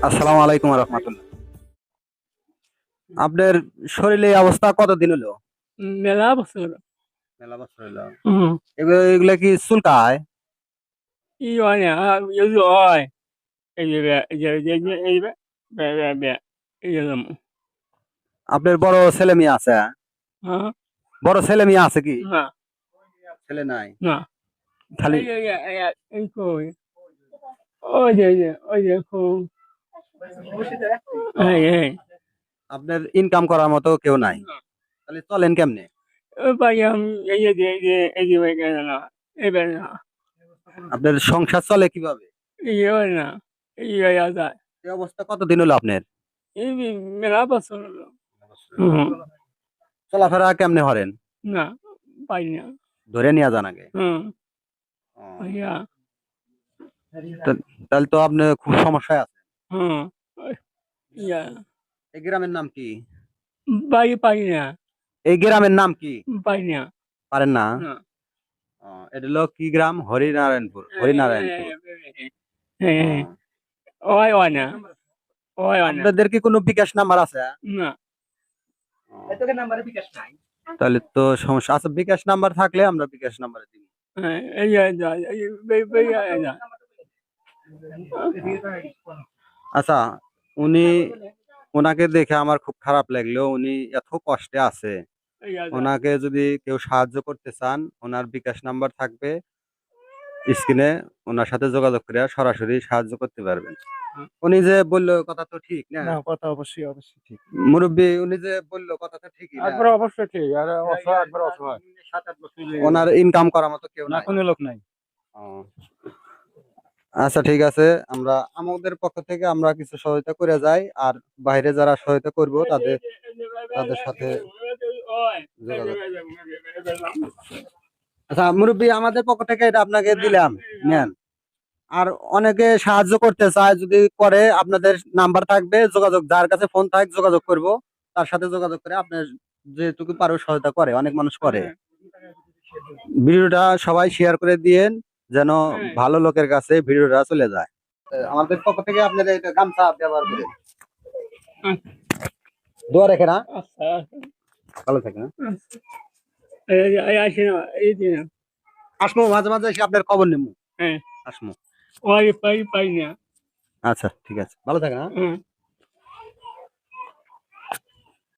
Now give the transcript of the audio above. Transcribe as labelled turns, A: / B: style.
A: আসসালামু আলাইকুম রহমতুল্লাহ। আপনার শরীরে এই অবস্থা কতদিন হলো?
B: মেলা বছর।
A: মেলা বছর হলো।
B: হুম।
A: এগুলা কি চুলকায়?
B: ই হয় না, এই যে হয়, এই যে এই যে
A: আপনার বড় ছেলে মেয়ে আছে?
B: হ্যাঁ।
A: বড় ছেলে মেয়ে আছে কি?
B: না,
A: ছেলে নাই,
B: না,
A: খালি
B: এই যে এই কই, ওই যে খুব এই এই
A: আপনার ইনকাম করার মতো কেউ নাই, তাহলে চলেন কেমনে?
B: ওই পাই আমি এই যে না, এবার না,
A: আপনার সংসার চলে কিভাবে?
B: এই হয় না, এই আছে,
A: এই অবস্থা কতদিন হলো আপনার?
B: এই মেলা বছর হলো। হুম।
A: চলাফেরা কেমনে হরেন?
B: না, পাই না।
A: ধরে নিয়ে যান আগে।
B: হুম।
A: ও,
B: ইয়া।
A: তাহলে তো আপনি খুব সমস্যায় আছে।
B: হুম। ইয়া।
A: এই গ্রামের নাম কি?
B: পাই না,
A: এই গ্রামের নাম কি?
B: পাই না।
A: পারেন না?
B: না।
A: এটা হলো কি গ্রাম? হরিনারায়ণপুর। হরিনারায়ণপুর। ও,
B: ওই হয় না, ওই হয় না।
A: আপনাদের কি কোনো বিকাশ নাম্বার আছে?
B: না।
A: তাহলে তো সমস্যা আছে। বিকাশ নাম্বার থাকলে আমরা বিকাশ নাম্বারে দিব।
B: এই যে
A: আচ্ছা, উনি ওনাকে দেখে আমার খুব খারাপ লাগলো। উনি এত কষ্টে আছে। ওনাকে যদি কেউ সাহায্য করতে চান, ওনার বিকাশ নাম্বার থাকবে স্ক্রিনে, ওনার সাথে যোগাযোগ করে সরাসরি সাহায্য করতে পারবেন। উনি যে বললো কথা তো ঠিক না?
C: না, কথা অবশ্যই অবশ্যই ঠিক।
A: মুরব্বী, উনি যে বললো কথা তো ঠিকই না?
C: একবার অবশ্যই ঠিক, আর অসহায় একবার অসহায়।
A: ওনার ইনকাম করার মতো কেউ
C: না,
A: নাই।
C: কোনো লোক নাই।
A: ও, আচ্ছা ঠিক আছে। আমরা আমাদের পক্ষ থেকে আমরা কিছু সহায়তা করে যাই, আর বাইরে যারা সহায়তা করব তাদের তাদের সাথে যোগাযোগ। আচ্ছা মুরব্বী, আমাদের পক্ষ থেকে এটা আপনাকে দিলাম, নেন। আর অনেকে সাহায্য করতে চায়, যদি করে আপনাদের নাম্বার থাকবে, যোগাযোগ, যার কাছে ফোন থাক যোগাযোগ করব, তার সাথে যোগাযোগ করে আপনার যেটুকু পারো সহায়তা করে, অনেক মানুষ করে। ভিডিওটা সবাই শেয়ার করে দিয়েন, যেন ভালো লোকের কাছে ভিডিওটা চলে যায়। আমাদের পক্ষ থেকে আপনাদের এটা গামছা ব্যবহার করেন। দোয়া রেখে না, ভালো থাকে না।
B: আসে না, এই যে
A: আসমো মাঝে মাঝে এসে আপনার খবর নেবো।
B: হ্যাঁ,
A: আসমো।
B: ওই পাই না।
A: আচ্ছা ঠিক আছে, ভালো থাকে না।